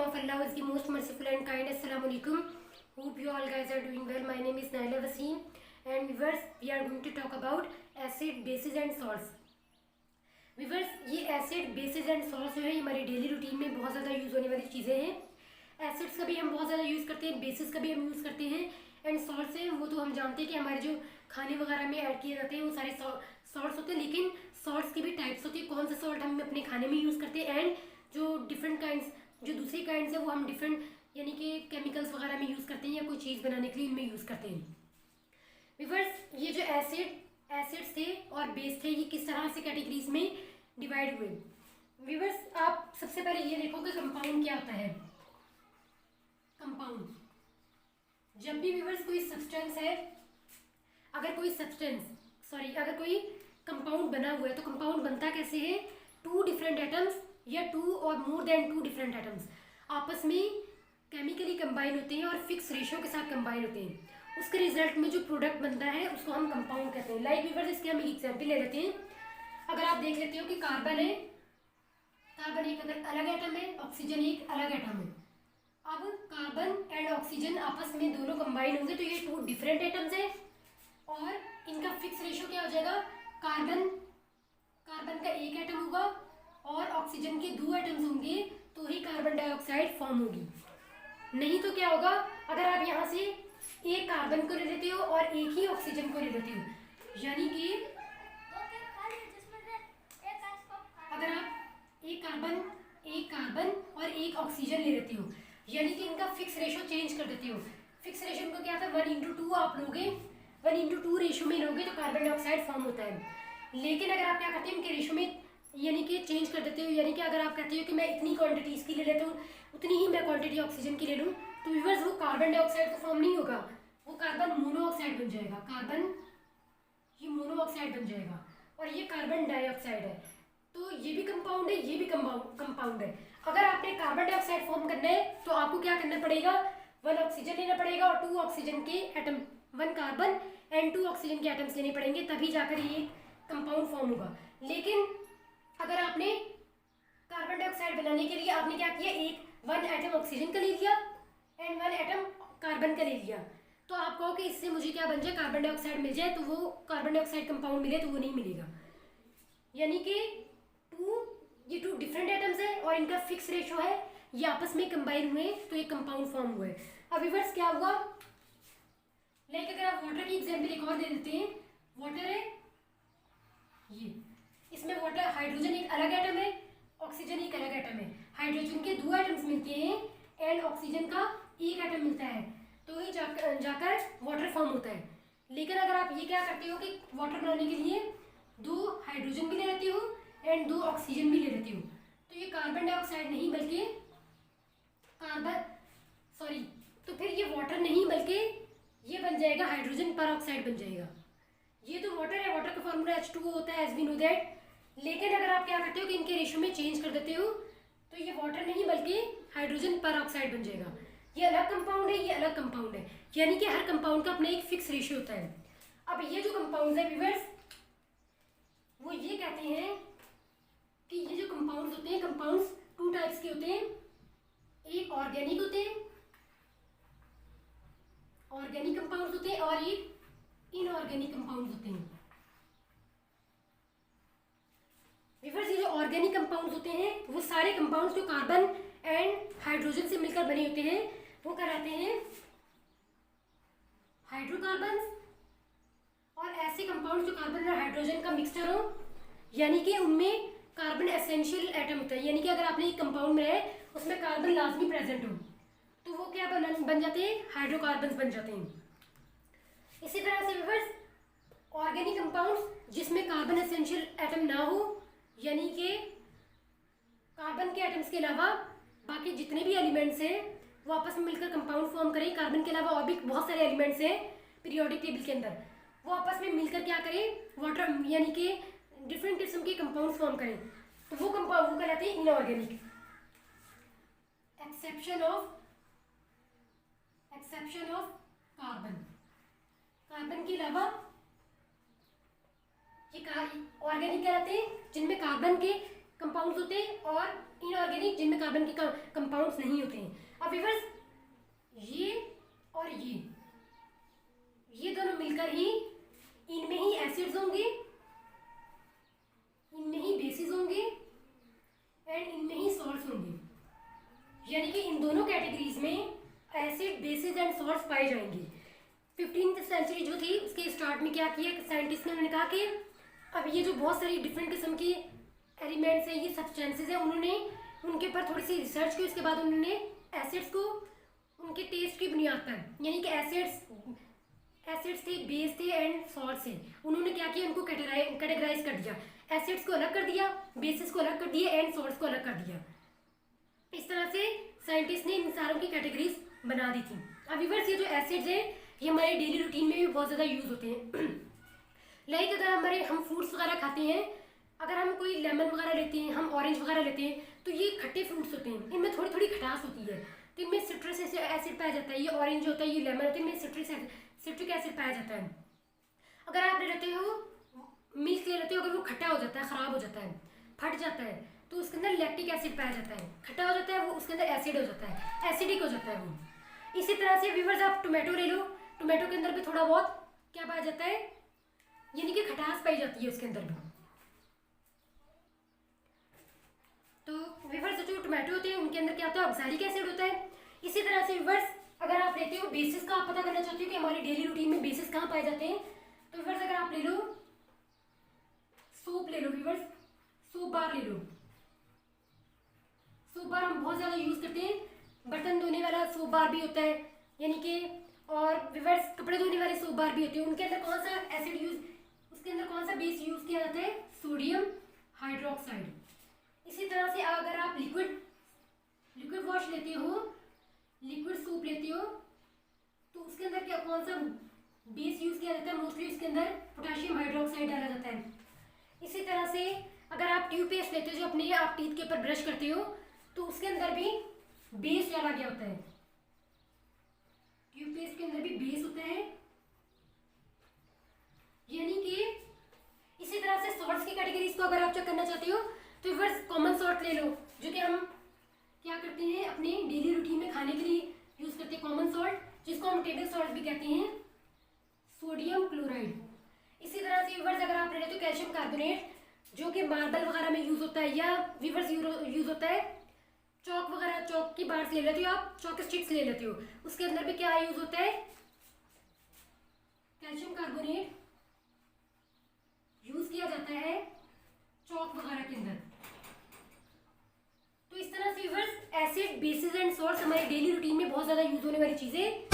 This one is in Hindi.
of Allah is the most merciful and kind. Assalamu alaikum. Hope you all guys are doing well. My name is Naila Wasim and viewers, we are going to talk about acid, bases and salts. Weavers, ये एसिड, बेसिस एंड सॉल्ट्स जो है हमारी डेली रूटीन में बहुत ज़्यादा यूज़ होने वाली चीज़ें हैं। एसिड्स का भी हम बहुत ज़्यादा यूज़ करते हैं, बेसिस का भी हम यूज़ करते हैं एंड सॉल्ट्स हैं वो तो हम जानते हैं कि हमारे जो खाने वगैरह में ऐड किए जाते हैं वो सारे सॉल्ट्स होते हैं। लेकिन सॉल्ट्स की भी टाइप्स होती है, कौन सा सॉल्ट हम अपने खाने में यूज़ करते हैं एंड जो डिफरेंट काइंड्स, जो दूसरी काइंड्स है वो हम डिफरेंट यानी कि केमिकल्स वगैरह में यूज़ करते हैं या कोई चीज़ बनाने के लिए इनमें यूज़ करते हैं। विवर्स, ये जो एसिड्स थे और बेस थे ये किस तरह से कैटेगरीज में डिवाइड हुए। विवर्स, आप सबसे पहले ये देखो कि कंपाउंड क्या होता है। कंपाउंड, जब भी विवर्स कोई सब्सटेंस है, अगर कोई कंपाउंड बना हुआ है तो कंपाउंड बनता कैसे है? टू डिफरेंट एटम्स या two or more than two different atoms आपस में केमिकली कंबाइन होते हैं और फिक्स रेशियो के साथ कंबाइन होते हैं। उसके रिजल्ट में जो प्रोडक्ट बनता है उसको हम कंपाउंड कहते हैं। लाइक विवर्स, इसके हम एक एग्जाम्पल ले लेते हैं। अगर आप देख लेते हो कि कार्बन है, कार्बन एक अगर अलग एटम है, ऑक्सीजन एक अलग एटम है। अब कार्बन एंड ऑक्सीजन आपस में दोनों कंबाइन होंगे तो ये टू डिफरेंट एटम्स है और इनका फिक्स रेशियो क्या हो जाएगा? कार्बन का एक एटम होगा और ऑक्सीजन के दो एटम्स होंगे तो ही कार्बन डाइऑक्साइड फॉर्म होगी। नहीं तो क्या होगा? अगर आप यहाँ से एक कार्बन को ले लेते हो और एक ही ऑक्सीजन को ले लेते हो, यानी कि अगर आप एक कार्बन और एक ऑक्सीजन ले लेते हो, यानी कि इनका फिक्स रेशियो चेंज कर देते हो। फिक्स रेशियो को क्या था? 1:2 आप लोगे, 1:2 रेशियो में लोगे तो कार्बन डाइऑक्साइड फॉर्म होता है। लेकिन अगर आप क्या करते हो इनके रेशियो में यानी कि चेंज कर देते हो, यानी कि अगर आप कहते हो कि मैं इतनी क्वांटिटी इसकी ले लेता हूँ उतनी ही मैं क्वांटिटी ऑक्सीजन की ले लूँ, तो व्यूअर्स वो कार्बन डाइऑक्साइड तो फॉर्म नहीं होगा, वो कार्बन मोनोऑक्साइड बन जाएगा। ये मोनोऑक्साइड बन जाएगा और ये कार्बन डाइऑक्साइड है। तो ये भी कंपाउंड है, ये भी कंपाउंड है। अगर आपने कार्बन डाइऑक्साइड फॉर्म करना है तो आपको क्या करना पड़ेगा? 1 ऑक्सीजन लेना पड़ेगा और 2 ऑक्सीजन के एटम, 1 कार्बन एंड 2 ऑक्सीजन के एटम्स लेने पड़ेंगे, तभी जाकर ये कंपाउंड फॉर्म होगा। लेकिन अगर आपने कार्बन डाइऑक्साइड बनाने के लिए आपने क्या किया? 1 एटम ऑक्सीजन का ले लिया एंड 1 एटम कार्बन का ले लिया, तो आप कहो कि इससे मुझे क्या बन जाए? कार्बन डाइऑक्साइड मिल जाए, तो वो कार्बन डाइऑक्साइड कंपाउंड मिले तो वो नहीं मिलेगा। यानी कि ये टू डिफरेंट एटम्स है और इनका फिक्स रेशियो है, ये आपस में कंबाइन हुए तो ये कंपाउंड फॉर्म हुआ है। अब रिवर्स क्या हुआ? लाइक अगर आप वाटर की एग्जांपल एक और दे देते हैं। वाटर है ये, इसमें वाटर, हाइड्रोजन एक अलग एटम है, ऑक्सीजन एक अलग एटम है। हाइड्रोजन के 2 एटम्स मिलते हैं एंड ऑक्सीजन का 1 एटम मिलता है तो ये जाकर वाटर फॉर्म होता है। लेकिन अगर आप ये क्या करते हो कि वाटर बनाने के लिए 2 हाइड्रोजन भी ले लेते हो एंड 2 ऑक्सीजन भी ले लेते हो, तो ये कार्बन डाइऑक्साइड नहीं बल्कि तो फिर ये वाटर नहीं बल्कि ये बन जाएगा हाइड्रोजन परऑक्साइड बन जाएगा। ये तो वाटर है, वाटर का फॉर्मूला H2O होता है, एज वी नो दैट। लेकिन अगर आप क्या करते हो कि इनके रेशियो में चेंज कर देते हो तो ये वाटर नहीं बल्कि हाइड्रोजन परऑक्साइड बन जाएगा। ये अलग कंपाउंड है, ये अलग कंपाउंड है, यानी कि हर कंपाउंड का अपना एक फिक्स रेशियो होता है। अब ये जो कंपाउंड है व्यूअर्स, वो ये कहते हैं कि ये जो कंपाउंड्स होते हैं, कंपाउंड्स 2 टाइप्स के होते हैं। एक ऑर्गेनिक होते हैं, ऑर्गेनिक कंपाउंड्स होते हैं और एक इनऑर्गेनिक कंपाउंड्स होते हैं। व्यूअर्स, ये जो ऑर्गेनिक कंपाउंड्स होते हैं वो सारे कंपाउंड्स जो कार्बन एंड हाइड्रोजन से मिलकर बने होते हैं वो कहलाते हैं हाइड्रोकार्बन्स। और ऐसे कंपाउंड्स जो कार्बन और हाइड्रोजन का मिक्सचर हो, यानी कि उनमें कार्बन एसेंशियल एटम होता है, यानी कि अगर आपने एक कंपाउंड में है उसमें कार्बन लाजमी प्रेजेंट हो तो वो क्या बन जाते हैं? हाइड्रोकार्बन्स बन जाते हैं। इसी तरह से व्यूअर्स, ऑर्गेनिक कंपाउंड्स जिसमें कार्बन एसेंशियल एटम ना हो, यानी कि कार्बन के एटम्स के अलावा बाकी जितने भी एलिमेंट्स हैं वो आपस में मिलकर कंपाउंड फॉर्म करें। कार्बन के अलावा और भी बहुत सारे एलिमेंट्स हैं पीरियोडिक टेबल के अंदर, वो आपस में मिलकर क्या करें? वाटर यानी कि डिफरेंट किस्म के कंपाउंड फॉर्म करें, तो वो कंपाउंड वो कहलाते हैं इनऑर्गेनिक। एक्सेप्शन ऑफ कार्बन के अलावा ये ऑर्गेनिक कहलाते हैं जिनमें कार्बन के कंपाउंड्स होते हैं और इनऑर्गेनिक जिनमें कार्बन के कंपाउंड्स नहीं होते हैं। अब व्यूअर्स ये और ये दोनों मिलकर ही इनमें ही एसिड्स होंगे, इनमें ही बेसिस होंगे एंड इनमें ही सॉल्ट्स होंगे। यानी कि इन दोनों कैटेगरीज में एसिड, बेसिस एंड सॉल्ट्स पाए जाएंगे। 15th सेंचुरी जो थी उसके स्टार्ट में क्या किया साइंटिस्ट ने, उन्होंने कहा कि अब ये जो बहुत सारी डिफरेंट किस्म की एलिमेंट्स हैं, ये सब्सटेंसेस हैं, उन्होंने उनके ऊपर थोड़ी सी रिसर्च की। उसके बाद उन्होंने एसिड्स को उनके टेस्ट की बुनियाद पर, यानी कि एसिड्स थे, बेस थे एंड सॉल्ट्स थे, उन्होंने क्या किया, उनको कैटेगराइज कर दिया। एसिड्स को अलग कर दिया, बेसिस को अलग कर दिया एंड सॉल्ट्स को अलग कर दिया। इस तरह से साइंटिस्ट ने इन सारों की कैटेगरीज बना दी थी। अब व्यूअर्स ये जो एसिड्स हैं ये हमारे डेली रूटीन में भी बहुत ज़्यादा यूज़ होते हैं। लाइक अगर हम फ्रूट्स वगैरह खाते हैं, अगर हम कोई लेमन वगैरह लेते हैं, हम ऑरेंज वगैरह लेते हैं, तो ये खट्टे फ्रूट्स होते हैं, इनमें थोड़ी थोड़ी खटास होती है, तो इनमें सिट्रस एसिड पाया जाता है। ये ऑरेंज होता है, ये लेमन होता है, इनमें सिट्रिक एसिड पाया जाता है। अगर आप ले लेते हो मिल्क ले लेते हो, अगर वो खट्टा हो जाता है, ख़राब हो जाता है, फट जाता है, तो उसके अंदर लैक्टिक एसिड पाया जाता है, खट्टा हो जाता है वो, उसके अंदर एसिड हो जाता है, एसिडिक हो जाता है वो। इसी तरह से व्यूअर्स आप टोमेटो ले लो, टोमेटो के अंदर भी थोड़ा बहुत क्या पाया जाता है, यानी कि खटास पाई जाती है उसके अंदर भी। तो व्यूअर्स जो टोमेटो होते हैं उनके अंदर क्या होता है, ऑक्सैलिक एसिड होता है। इसी तरह से व्यूअर्स अगर आप लेते हो बेसिस का, आप पता करना चाहते हो कि हमारी डेली रूटीन में बेसिस कहाँ पाए जाते हैं, तो व्यूअर्स अगर आप ले लो सोप ले लो, व्यूअर्स सोप बार ले लो। सोप बार हम बहुत ज़्यादा यूज़ करते हैं, बर्तन धोने वाला सोप बार भी होता है, यानी कि और व्यूअर्स कपड़े धोने वाले सोप बार भी होते हैं। उनके अंदर कौन सा एसिड यूज, उसके अंदर कौन सा बेस यूज़ किया जाता है, सोडियम हाइड्रोक्साइड। इसी तरह से अगर आप लिक्विड वॉश लेते हो, लिक्विड सूप लेते हो, तो उसके अंदर क्या कौन सा बेस यूज़ किया जाता है, मोस्टली उसके अंदर पोटेशियम हाइड्रोक्साइड डाला जाता है। इसी तरह से अगर आप ट्यूबपेस्ट लेते हो जो अपने आप टीथ के ऊपर ब्रश करते हो, तो उसके अंदर भी बेस डाला गया होता है, ट्यूबपेस्ट के अंदर भी बेस होता है। यानी कि इसी तरह से सॉल्ट्स की कैटेगरीज को अगर आप चेक करना चाहते हो, तो व्यूअर्स कॉमन सॉल्ट ले लो, जो कि हम क्या करते हैं अपने डेली रूटीन में खाने के लिए यूज़ करते हैं, कॉमन सॉल्ट, जिसको हम टेबल सॉल्ट भी कहते हैं, सोडियम क्लोराइड। इसी तरह से व्यूअर्स अगर आप ले लेते हो कैल्शियम कार्बोनेट, जो कि मार्बल वगैरह में यूज़ होता है, या व्यूअर्स यूज़ होता है चौक वगैरह, चौक की बार्स ले लेते हो आप, चौक स्टिक्स ले लेते हो, उसके अंदर भी क्या यूज़ होता है, कैल्शियम कार्बोनेट यूज़ किया जाता है चौक वगैरह के अंदर। तो इस तरह से viewers acid, basis and salts हमारे डेली रूटीन में बहुत ज़्यादा यूज़ होने वाली चीज़ें